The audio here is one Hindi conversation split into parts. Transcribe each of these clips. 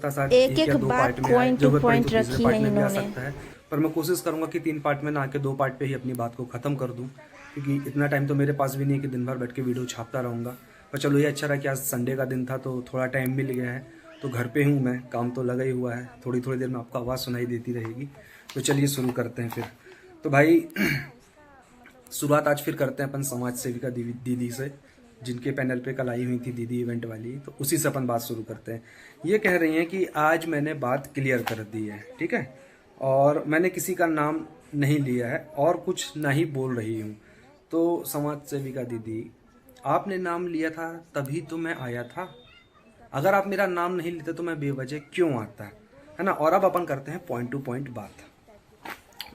साथ एक या एक दो बात पार्ट में आए, पॉइंट टू जरूरत पड़ी पॉइंट तो तीसरे रखी पार्ट है में भी आ इन्होंने। सकता है। पर मैं कोशिश करूंगा कि 3 पार्ट में ना आके 2 पार्ट पे ही अपनी बात को ख़त्म कर दूं, क्योंकि इतना टाइम तो मेरे पास भी नहीं है कि दिन भर बैठ के वीडियो छापता रहूँगा। पर चलो ये अच्छा रहा कि आज संडे का दिन था तो थोड़ा टाइम मिल गया है। तो घर पे हूँ मैं, काम तो लगा ही हुआ है, थोड़ी थोड़ी देर में आपको आवाज़ सुनाई देती रहेगी। तो चलिए शुरू करते हैं फिर। तो भाई शुरुआत आज फिर करते हैं अपन समाज सेविका दीदी से, जिनके पैनल पे कल आई हुई थी दीदी इवेंट वाली। तो उसी से अपन बात शुरू करते हैं। ये कह रही हैं कि आज मैंने बात क्लियर कर दी है, ठीक है, और मैंने किसी का नाम नहीं लिया है और कुछ नहीं बोल रही हूँ। तो समाज सेविका दीदी, आपने नाम लिया था तभी तो मैं आया था। अगर आप मेरा नाम नहीं लेते तो मैं बेवजह क्यों आता, है ना। और अब अपन करते हैं पॉइंट टू पॉइंट बात।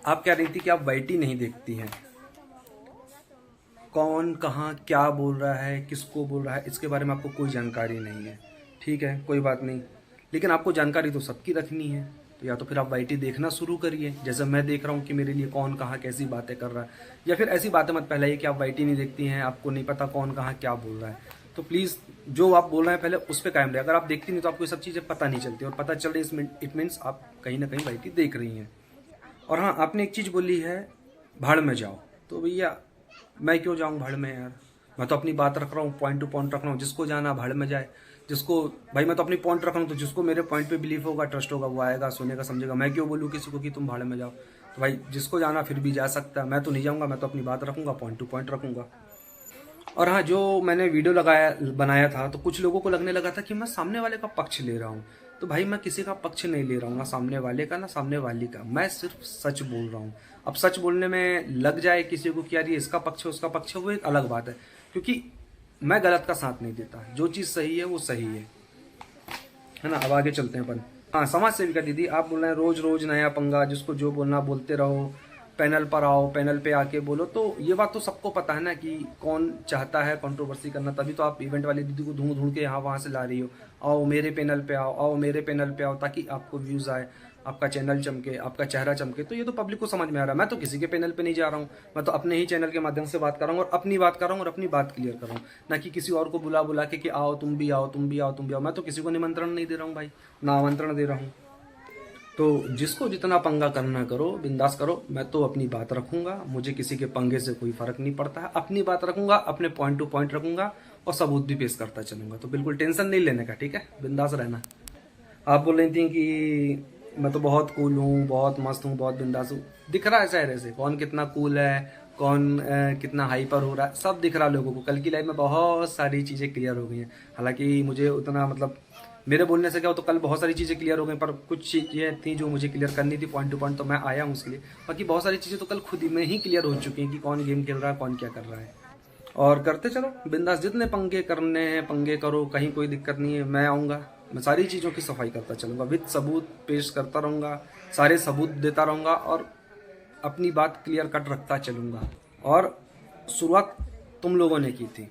आप कह रही थी कि आप वाईटी नहीं देखती हैं, कौन कहाँ क्या बोल रहा है, किसको बोल रहा है, इसके बारे में आपको कोई जानकारी नहीं है। ठीक है, कोई बात नहीं, लेकिन आपको जानकारी तो सबकी रखनी है। तो या तो फिर आप वाईटी देखना शुरू करिए, जैसे मैं देख रहा हूँ कि मेरे लिए कौन कहाँ कैसी बातें कर रहा है। या फिर ऐसी बातें मत फैलाइए कि आप वाईटी नहीं देखती हैं, आपको नहीं पता कौन कहाँ क्या बोल रहा है। तो प्लीज़ जो आप बोल रहे हैं पहले उस पर कायम रहे। अगर आप देखती नहीं तो आपको ये सब चीज़ें पता नहीं चलती, और पता चल रही इट मीन्स आप कहीं ना कहीं वाईटी देख रही हैं। और हाँ, आपने एक चीज़ बोली है, भाड़ में जाओ। तो भैया मैं क्यों जाऊँ भाड़ में यार, मैं तो अपनी बात रख रहा हूँ, पॉइंट टू पॉइंट रख रहा हूँ। जिसको जाना भाड़ में जाए, जिसको भाई मैं तो अपनी पॉइंट रख रहा हूँ, तो जिसको मेरे पॉइंट पे बिलीव होगा, ट्रस्ट होगा, वो आएगा, सुनेगा, समझेगा। मैं क्यों बोलूँ किसी को कि तुम भाड़ में जाओ। तो भाई जिसको जाना फिर भी जा सकता है, मैं तो नहीं जाऊँगा। मैं तो अपनी बात रखूँगा, पॉइंट टू पॉइंट रखूँगा। और हाँ, जो मैंने वीडियो बनाया था, तो कुछ लोगों को लगने लगा था कि मैं सामने वाले का पक्ष ले रहा हूँ। तो भाई मैं किसी का पक्ष नहीं ले रहा हूँ, ना सामने वाले का ना सामने वाली का। मैं सिर्फ सच बोल रहा हूँ। अब सच बोलने में लग जाए किसी को कि यार ये इसका पक्ष है उसका पक्ष है, वो एक अलग बात है, क्योंकि मैं गलत का साथ नहीं देता। जो चीज़ सही है वो सही है ना। अब आगे चलते हैं अपन। हाँ, समाज सेविका दीदी, आप बोल रहे हैं रोज रोज नया पंगा, जिसको जो बोलना बोलते रहो, पैनल पर आओ, पैनल पे आके बोलो। तो ये बात तो सबको पता है ना कि कौन चाहता है कंट्रोवर्सी करना, तभी तो आप इवेंट वाली दीदी को ढूंढ ढूंढ के यहाँ वहाँ से ला रही हो। आओ मेरे पैनल पे आओ, आओ मेरे पैनल पे आओ, ताकि आपको व्यूज़ आए, आपका चैनल चमके, आपका चेहरा चमके। तो ये तो पब्लिक को समझ में आ रहा है। मैं तो किसी के पैनल पे नहीं जा रहा हूँ, मैं तो अपने ही चैनल के माध्यम से बात कर रहा हूँ, और अपनी बात कर रहा हूँ, और अपनी बात क्लियर कर रहा हूँ, ना कि किसी और को बुला बुला के कि आओ तुम भी आओ, तुम भी आओ, तुम भी आओ। मैं तो किसी को निमंत्रण नहीं दे रहा हूँ भाई, ना आमंत्रण दे रहा हूँ। तो जिसको जितना पंगा करना करो, बिंदास करो। मैं तो अपनी बात रखूंगा, मुझे किसी के पंगे से कोई फर्क नहीं पड़ता है। अपनी बात रखूंगा, अपने पॉइंट टू पॉइंट रखूंगा, और सबूत भी पेश करता चलूंगा। तो बिल्कुल टेंशन नहीं लेने का, ठीक है, बिंदास रहना। आप बोल रही थी कि मैं तो बहुत कूल हूँ, बहुत मस्त हूँ, बहुत बिंदास हूँ। दिख रहा है चेहरे से कौन कितना कूल है, कौन कितना हाइपर हो रहा है, सब दिख रहा है लोगों को। कल की लाइफ में बहुत सारी चीज़ें क्लियर हो गई हैं। हालांकि मुझे उतना मतलब मेरे बोलने से क्या हो, तो कल बहुत सारी चीज़ें क्लियर हो गई, पर कुछ चीज़ें थी जो मुझे क्लियर करनी थी पॉइंट टू पॉइंट, तो मैं आया हूँ उसके लिए। बाकी बहुत सारी चीज़ें तो कल खुद ही में ही क्लियर हो चुकी हैं कि कौन गेम खेल रहा है, कौन क्या कर रहा है। और करते चलो बिंदास, जितने पंगे करने हैं पंगे करो, कहीं कोई दिक्कत नहीं है। मैं आऊँगा, मैं सारी चीज़ों की सफाई करता चलूँगा, विद सबूत पेश करता रहूँगा, सारे सबूत देता रहूँगा, और अपनी बात क्लियर कट रखता चलूँगा। और शुरुआत तुम लोगों ने की थी,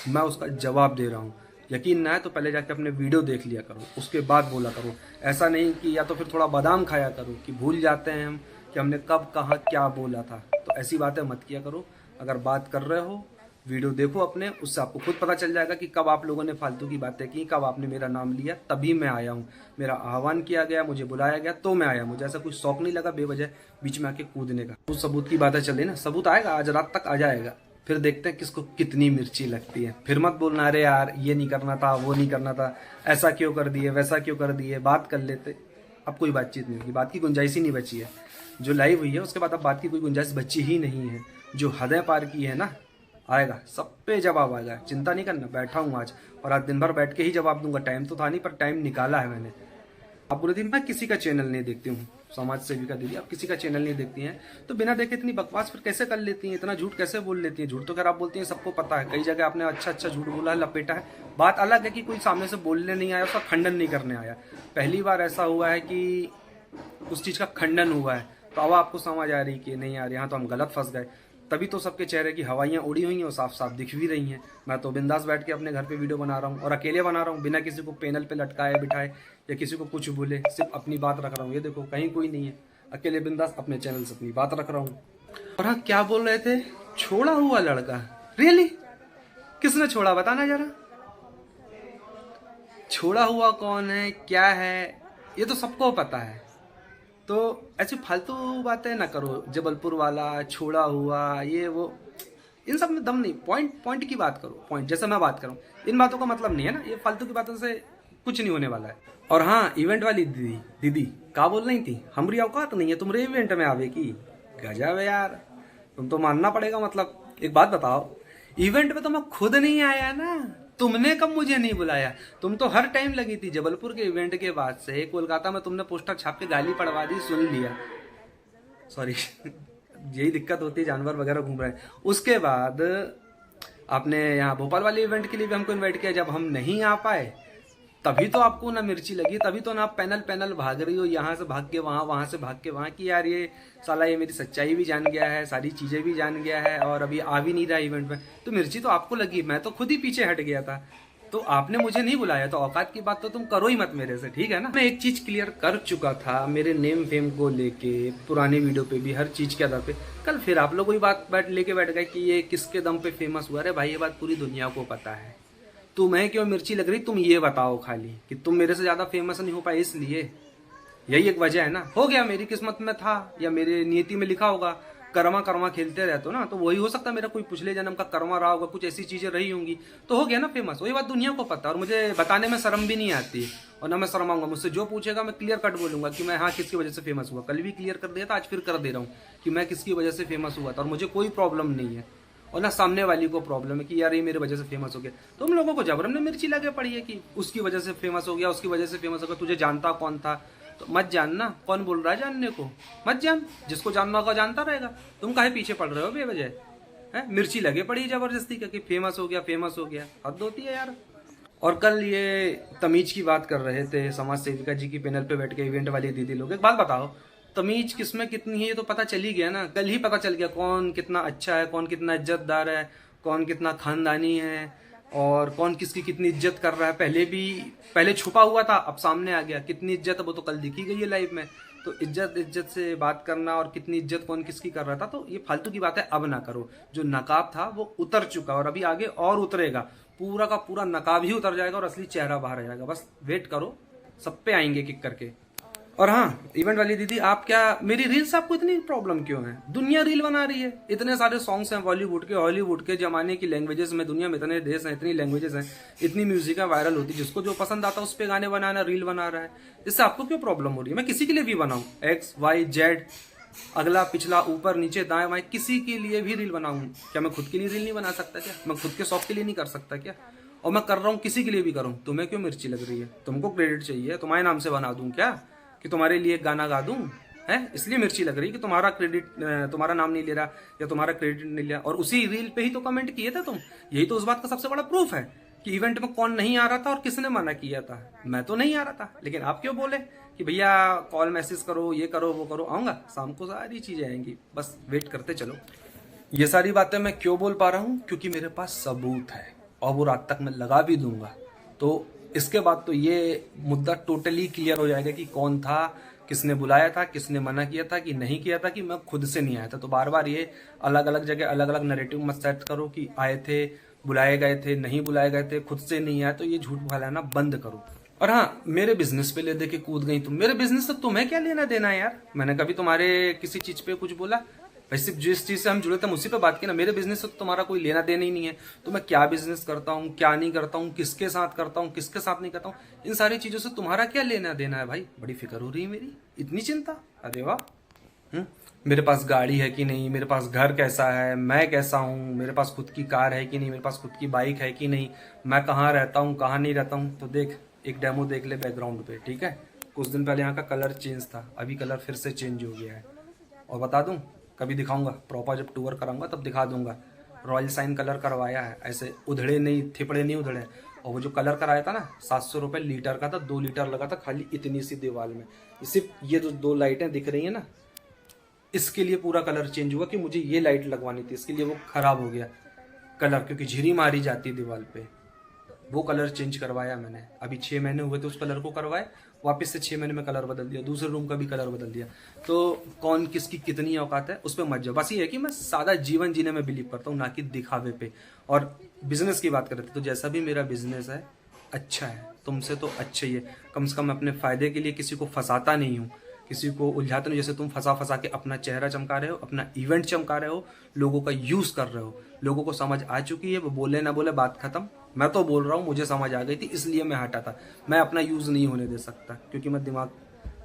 मैं उसका जवाब दे रहा हूँ। यकीन ना है तो पहले जाके अपने वीडियो देख लिया करो, उसके बाद बोला करो। ऐसा नहीं कि या तो फिर थोड़ा बादाम खाया करो कि भूल जाते हैं हम कि हमने कब कहाँ क्या बोला था। तो ऐसी बातें मत किया करो। अगर बात कर रहे हो, वीडियो देखो अपने, उससे आपको खुद पता चल जाएगा कि कब आप लोगों ने फालतू की बातें की, कब आपने मेरा नाम लिया। तभी मैं आया हूँ, मेरा आह्वान किया गया, मुझे बुलाया गया तो मैं आया। मुझे ऐसा कुछ शौक नहीं लगा बेवजह बीच में आके कूदने का। उस सबूत की बातें चले ना, सबूत आएगा, आज रात तक आ जाएगा। फिर देखते हैं किसको कितनी मिर्ची लगती है। फिर मत बोलना अरे यार ये नहीं करना था, वो नहीं करना था, ऐसा क्यों कर दिए, वैसा क्यों कर दिए, बात कर लेते। अब कोई बातचीत नहीं होगी, बात की गुंजाइश ही नहीं बची है। जो लाइव हुई है उसके बाद अब बात की कोई गुंजाइश बची ही नहीं है। जो हदें पार की है ना, आएगा, सब पे जवाब आएगा। चिंता नहीं करना, बैठा हूँ आज, और आज दिन भर बैठ के ही जवाब दूंगा। टाइम तो था नहीं, पर टाइम निकाला है मैंने। आप पूरे दिन मैं किसी का चैनल नहीं देखती हूँ, समाज सेविका दीदी आप किसी का चैनल नहीं देखती हैं, तो बिना देखे इतनी बकवास फिर कैसे कर लेती हैं, इतना झूठ कैसे बोल लेती हैं। झूठ तो खैर आप बोलती हैं, सबको पता है, कई जगह आपने अच्छा अच्छा झूठ बोला है, लपेटा है। बात अलग है कि कोई सामने से बोलने नहीं आया, उसका खंडन नहीं करने आया। पहली बार ऐसा हुआ है कि उस चीज़ का खंडन हुआ है, तो अब आपको समझ आ रही कि नहीं यार यहाँ तो हम गलत फंस गए। तभी तो सबके चेहरे की हवाइयाँ उड़ी हुई हैं और साफ साफ दिख भी रही हैं। मैं तो बिंदास बैठ के अपने घर पे वीडियो बना रहा हूँ, और अकेले बना रहा हूँ, बिना किसी को पैनल पे लटकाए बिठाए या किसी को कुछ बोले, सिर्फ अपनी बात रख रहा हूँ। ये देखो कहीं कोई नहीं है, अकेले बिंदास अपने चैनल से अपनी बात रख रहा हूँ। और हाँ, क्या बोल रहे थे, छोड़ा हुआ लड़का, रियली किसने छोड़ा बताना जरा। छोड़ा हुआ कौन है, क्या है, ये तो सबको पता है। तो ऐसी फालतू बातें ना करो, जबलपुर वाला, छोड़ा हुआ, ये वो, इन सब में दम नहीं। पॉइंट पॉइंट की बात करो, पॉइंट जैसे मैं बात करूँ, इन बातों का मतलब नहीं है ना, ये फालतू की बातों से कुछ नहीं होने वाला है। और हाँ, इवेंट वाली दीदी दीदी क्या बोल रही थी, हमारी औकात नहीं है तुम्हारे इवेंट में आवे की। गजब है यार, तुम तो मानना पड़ेगा। मतलब एक बात बताओ, इवेंट में तो मैं खुद नहीं आया ना, तुमने कब मुझे नहीं बुलाया? तुम तो हर टाइम लगी थी। जबलपुर के इवेंट के बाद से कोलकाता में तुमने पोस्टर छाप के गाली पड़वा दी, सुन लिया, सॉरी यही दिक्कत होती है, जानवर वगैरह घूम रहे हैं। उसके बाद आपने यहाँ भोपाल वाले इवेंट के लिए भी हमको इनवाइट किया, जब हम नहीं आ पाए तभी तो आपको ना मिर्ची लगी, तभी तो ना आप पैनल पैनल भाग रही हो, यहाँ से भाग के वहाँ, वहाँ से भाग के वहाँ, कि यार ये साला ये मेरी सच्चाई भी जान गया है, सारी चीज़ें भी जान गया है और अभी आ भी नहीं रहा इवेंट में। तो मिर्ची तो आपको लगी, मैं तो खुद ही पीछे हट गया था। तो आपने मुझे नहीं बुलाया, तो औकात की बात तो तुम करो ही मत मेरे से, ठीक है ना। मैं एक चीज़ क्लियर कर चुका था मेरे नेम फेम को लेके, पुराने वीडियो पे भी, हर चीज़ के आधार पे। कल फिर आप लोग वही बात लेके बैठ गए कि ये किसके दम पे फेमस हुआ। अरे भाई, ये बात पूरी दुनिया को पता है। तुम्हें क्यों मिर्ची लग रही, तुम ये बताओ खाली, कि तुम मेरे से ज्यादा फेमस नहीं हो पाए इसलिए, यही एक वजह है ना। हो गया, मेरी किस्मत में था या मेरे नियति में लिखा होगा, कर्मा कर्मा खेलते रहते हो ना, तो वही हो सकता है मेरा कोई पिछले जन्म का कर्मा रहा होगा, कुछ ऐसी चीजें रही होंगी, तो हो गया ना फेमस। वही बात दुनिया को पता है और मुझे बताने में शर्म भी नहीं आती और ना मैं शर्माऊंगा। मुझसे जो पूछेगा मैं क्लियर कट बोलूंगा कि मैं हाँ किसकी वजह से फेमस हुआ। कल भी क्लियर कर दिया था, आज फिर कर दे रहा हूँ कि मैं किसकी वजह से फेमस हुआ था, और मुझे कोई प्रॉब्लम नहीं है और ना सामने वाली को प्रॉब्लम है कि यार ये मेरी वजह से फेमस हो गया। तुम लोगों को जबरन में मिर्ची लगे पड़ी है कि उसकी वजह से फेमस हो गया, उसकी वजह से फेमस हो गया। तुझे जानता कौन था? तो मत जानना, कौन बोल रहा है जानने को, मत जान। जिसको जानना होगा जानता रहेगा, तुम काहे पीछे पड़ रहे हो बेवजह है? मिर्ची लगे पड़ी जबरदस्ती कि फेमस हो गया, फेमस हो गया, हद होती है यार। और कल ये तमीज की बात कर रहे थे, समाज सेविका जी की पैनल पे बैठ के इवेंट वाली दीदी लोग। एक बात बताओ, तमीज किसमें कितनी है ये तो पता चल ही गया ना। कल ही पता चल गया कौन कितना अच्छा है, कौन कितना इज्जतदार है, कौन कितना खानदानी है और कौन किसकी कितनी इज्जत कर रहा है। पहले छुपा हुआ था, अब सामने आ गया। कितनी इज्जत है वो तो कल दिखी गई है लाइव में। तो इज्जत से बात करना और कितनी इज्जत कौन किसकी कर रहा था, तो ये फालतू की बात है, अब ना करो। जो नकाब था वो उतर चुका और अभी आगे और उतरेगा, पूरा का पूरा नकाब ही उतर जाएगा और असली चेहरा बाहर आ जाएगा। बस वेट करो, सब पे आएंगे किक करके। और हाँ, इवेंट वाली दीदी, आप क्या, मेरी रील्स आपको इतनी प्रॉब्लम क्यों है? दुनिया रील बना रही है, इतने सारे सॉन्ग्स हैं बॉलीवुड के, हॉलीवुड के, जमाने की लैंग्वेजेस में। दुनिया में इतने देश हैं, इतनी लैंग्वेजेस हैं, इतनी म्यूजिक वायरल होती है, जिसको जो पसंद आता है उस पर गाने बनाना, रील बना रहा है। इससे आपको क्यों प्रॉब्लम हो रही है? मैं किसी के लिए भी बनाऊं, एक्स वाई जेड, अगला पिछला, ऊपर नीचे दाएं बाएं, किसी के लिए भी रील बनाऊं, क्या मैं खुद के लिए रील नहीं बना सकता क्या? मैं खुद के शौक के लिए नहीं कर सकता क्या? और मैं कर रहा हूँ, किसी के लिए भी करूँ। तुम्हें क्यों मिर्ची लग रही है? तुमको क्रेडिट चाहिए, तुम्हारे नाम से बना दूं क्या, कि तुम्हारे लिए गाना गा दूं? है इसलिए मिर्ची लग रही कि तुम्हारा क्रेडिट, तुम्हारा नाम नहीं ले रहा या तुम्हारा क्रेडिट नहीं लिया। और उसी रील पे ही तो कमेंट किए थे तुम। यही तो उस बात का सबसे बड़ा प्रूफ है कि इवेंट में कौन नहीं आ रहा था और किसने मना किया था। मैं तो नहीं आ रहा था, लेकिन आप क्यों बोले कि भैया कॉल मैसेज करो, ये करो, वो करो। आऊंगा, शाम को सारी चीजें आएंगी, बस वेट करते चलो। ये सारी बातें मैं क्यों बोल पा रहा हूँ? क्योंकि मेरे पास सबूत है और वो रात तक मैं लगा भी दूंगा। तो इसके बाद तो ये मुद्दा टोटली क्लियर हो जाएगा कि कौन था, किसने बुलाया था, किसने मना किया था कि नहीं किया था, कि मैं खुद से नहीं आया था। तो बार बार ये अलग अलग जगह अलग अलग नैरेटिव मत सेट करो कि आए थे, बुलाए गए थे, नहीं बुलाए गए थे, खुद से नहीं आया। तो ये झूठ फैलाना बंद करो। और हाँ, मेरे बिजनेस पे ले दे के कूद गई तुम। मेरे बिजनेस से तुम्हें क्या लेना देना है यार? मैंने कभी तुम्हारे किसी चीज पे कुछ बोला? भाई सिर्फ जिस चीज से हम जुड़े थे उसी पे बात की ना। मेरे बिजनेस से तो तुम्हारा कोई लेना देना ही नहीं है। तो मैं क्या बिजनेस करता हूँ, क्या नहीं करता हूँ, किसके साथ करता हूँ, किसके साथ नहीं करता हूँ, इन सारी चीजों से तुम्हारा क्या लेना देना है भाई? बड़ी फिक्र हो रही है मेरी, इतनी चिंता? अरे वाह। मेरे पास गाड़ी है कि नहीं, मेरे पास घर कैसा है, मैं कैसा हूँ, मेरे पास खुद की कार है कि नहीं, मेरे पास खुद की बाइक है कि नहीं, मैं कहाँ रहता हूँ, कहाँ नहीं रहता हूँ। तो देख, एक डेमो देख ले बैकग्राउंड पे, ठीक है? कुछ दिन पहले यहाँ का कलर चेंज था, अभी कलर फिर से चेंज हो गया है। और बता दूं, कभी दिखाऊंगा, प्रॉपर जब टूर कराऊंगा तब दिखा दूंगा। रॉयल साइन कलर करवाया है, ऐसे उधड़े नहीं, थिपड़े नहीं उधड़े। और वो जो कलर कराया था ना, 700 रुपये लीटर का था, 2 लीटर लगा था खाली इतनी सी दीवार में। सिर्फ ये जो 2 लाइटें दिख रही है ना, इसके लिए पूरा कलर चेंज हुआ कि मुझे ये लाइट लगवानी थी, इसके लिए वो खराब हो गया कलर, क्योंकि झिरी मारी जाती है दीवार पे। वो कलर चेंज करवाया मैंने। अभी 6 महीने हुए थे उस कलर को करवाए, वापस से 6 महीने में कलर बदल दिया, दूसरे रूम का भी कलर बदल दिया। तो कौन किसकी कितनी औकात है उस पर मत जाओ। बस ये है कि मैं सादा जीवन जीने में बिलीव करता हूँ, ना कि दिखावे पे। और बिजनेस की बात करते तो जैसा भी मेरा बिजनेस है अच्छा है, तुमसे तो अच्छा ही है। कम से कम मैं अपने फ़ायदे के लिए किसी को फंसाता नहीं हूँ, किसी को उलझाते नहीं। जैसे तुम फंसा फंसा के अपना चेहरा चमका रहे हो, अपना इवेंट चमका रहे हो, लोगों का यूज़ कर रहे हो। लोगों को समझ आ चुकी है, वो बोले ना बोले बात खत्म। मैं तो बोल रहा हूँ, मुझे समझ आ गई थी इसलिए मैं हटा था। मैं अपना यूज़ नहीं होने दे सकता क्योंकि मैं दिमाग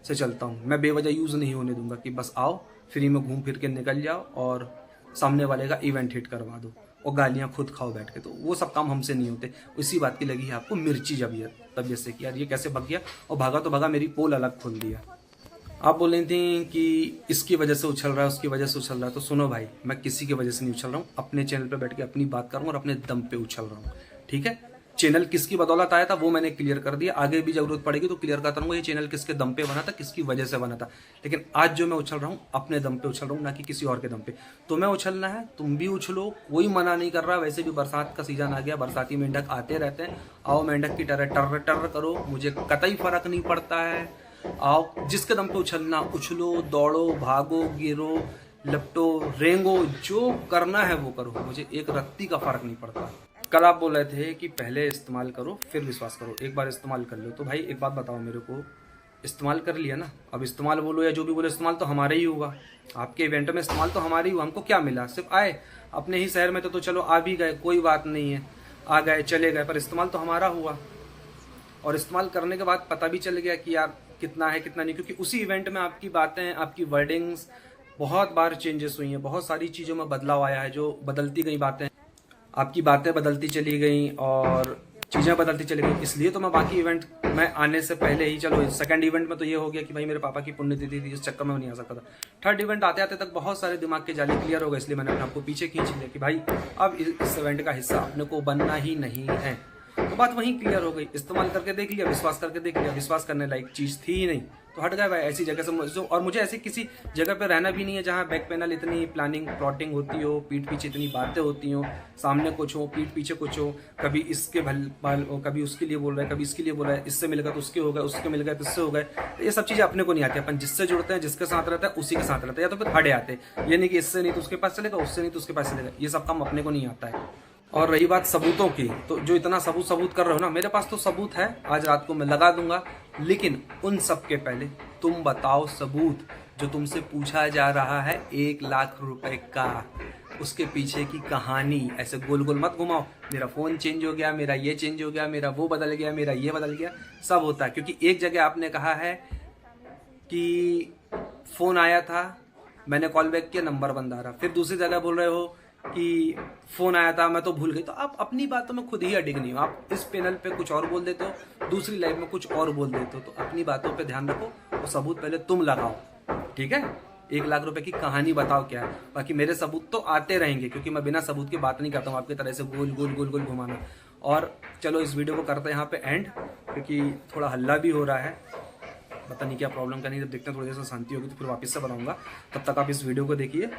से चलता हूँ। मैं बेवजह यूज़ नहीं होने दूंगा कि बस आओ फ्री में घूम फिर के निकल जाओ और सामने वाले का इवेंट हिट करवा दो और गालियाँ खुद खाओ बैठ के। तो वो सब काम हमसे नहीं होते। इसी बात की लगी है आपको मिर्ची तबीयत से कि यार ये कैसे भग गया, और भागा तो भागा, मेरी पोल अलग खोल दिया। आप बोल रही थी कि इसकी वजह से उछल रहा है, उसकी वजह से उछल रहा है। तो सुनो भाई, मैं किसी की वजह से नहीं उछल रहा हूँ, अपने चैनल पे बैठ के अपनी बात कर रहा हूँ और अपने दम पे उछल रहा हूँ। ठीक है, चैनल किसकी बदौलत आया था वो मैंने क्लियर कर दिया, आगे भी जरूरत पड़ेगी तो क्लियर करता रहूँगा ये चैनल किसके दम पे बना था, किसकी वजह से बना था। लेकिन आज जो मैं उछल रहा हूँ अपने दम पे उछल रहा हूँ, ना कि किसी और के दम पे। तुम्हें उछलना है तुम भी उछलो, कोई मना नहीं कर रहा। वैसे भी बरसात का सीजन आ गया, बरसाती मेंढक आते रहते हैं। आओ मेंढक की तरह टर्र टर्र करो, मुझे कतई फर्क नहीं पड़ता है। आओ जिसके दम पे उछलना उछलो, दौड़ो, भागो, गिरो, लपटो, रेंगो, जो करना है वो करो, मुझे एक रत्ती का फर्क नहीं पड़ता। कल आप बोल रहे थे कि पहले इस्तेमाल करो फिर विश्वास करो, एक बार इस्तेमाल कर लो। तो भाई एक बात बताओ मेरे को, इस्तेमाल कर लिया ना, अब इस्तेमाल बोलो या जो भी बोलो, इस्तेमाल तो हमारा ही हुआ। आपके इवेंट में इस्तेमाल तो हमारा ही हुआ। हमको क्या मिला, सिर्फ आए अपने ही शहर में तो चलो आ भी गए, कोई बात नहीं है, आ गए चले गए, पर इस्तेमाल तो हमारा हुआ। और इस्तेमाल करने के बाद पता भी चल गया कि यार कितना है कितना नहीं, क्योंकि उसी इवेंट में आपकी बातें, आपकी वर्डिंग्स बहुत बार चेंजेस हुई हैं, बहुत सारी चीज़ों में बदलाव आया है, जो बदलती गई बातें, आपकी बातें बदलती चली गई और चीज़ें बदलती चली गई। इसलिए तो मैं बाकी इवेंट में आने से पहले ही, चलो सेकंड इवेंट में तो ये हो गया कि भाई मेरे पापा की पुण्यतिथि थी, इस चक्कर में नहीं आ सकता था। थर्ड इवेंट आते आते तक बहुत सारे दिमाग के जाले क्लियर हो गए, इसलिए मैंने अपने आपको पीछे खींच लिया कि भाई अब इस इवेंट का हिस्सा अपने को बनना ही नहीं है। तो बात वहीं क्लियर हो गई, इस्तेमाल करके देख लिया, विश्वास करके देख लिया, विश्वास करने लायक चीज़ थी ही नहीं तो हट गए भाई ऐसी जगह से। और मुझे ऐसी किसी जगह पे रहना भी नहीं है जहाँ बैक पैनल इतनी प्लानिंग प्लॉटिंग होती हो, पीठ पीछे इतनी बातें होती हो, सामने कुछ हो पीठ पीछे कुछ हो, कभी इसके भल कभी उसके लिए बोल रहा है, कभी इसके लिए बोल रहा है, इससे मिल गया तो उसके हो गए, उसके मिल गए तो इससे हो गए। तो ये सब चीज़ें अपने को नहीं आती। अपन जिससे जुड़ते हैं, जिसके साथ रहता है उसी के साथ रहता है, या तो फिर हटे आते, ये नहीं कि इससे नहीं तो उसके पास चलेगा, उससे नहीं तो उसके पास चलेगा। ये सब काम अपने को नहीं आता है। और रही बात सबूतों की, तो जो इतना सबूत कर रहे हो ना, मेरे पास तो सबूत है, आज रात को मैं लगा दूंगा। लेकिन उन सब के पहले तुम बताओ सबूत जो तुमसे पूछा जा रहा है 1,00,000 रुपए का, उसके पीछे की कहानी। ऐसे गोल गोल मत घुमाओ, मेरा फ़ोन चेंज हो गया, मेरा ये चेंज हो गया, मेरा वो बदल गया, मेरा ये बदल गया। सब होता है क्योंकि एक जगह आपने कहा है कि फ़ोन आया था, मैंने कॉल बैक किया, नंबर बंद आ रहा। फिर दूसरी जगह बोल रहे हो कि फ़ोन आया था मैं तो भूल गई। तो आप अपनी बातों में खुद ही अडिग नहीं हो। आप इस पैनल पे कुछ और बोल देते हो, दूसरी लाइव में कुछ और बोल देते हो। तो अपनी बातों पे ध्यान रखो और सबूत पहले तुम लगाओ, ठीक है। 1,00,000 रुपए की कहानी बताओ क्या है, बाकी मेरे सबूत तो आते रहेंगे क्योंकि मैं बिना सबूत की बात नहीं करता हूँ आपकी तरह से गोल गोल गोल गोल घुमाना। और चलो इस वीडियो को करते हैं यहाँ पे एंड, क्योंकि थोड़ा हल्ला भी हो रहा है, पता नहीं क्या प्रॉब्लम का नहीं। जब देखते हैं थोड़ी देर से शांति होगी तो फिर वापस से बनाऊंगा। तब तक आप इस वीडियो को देखिए।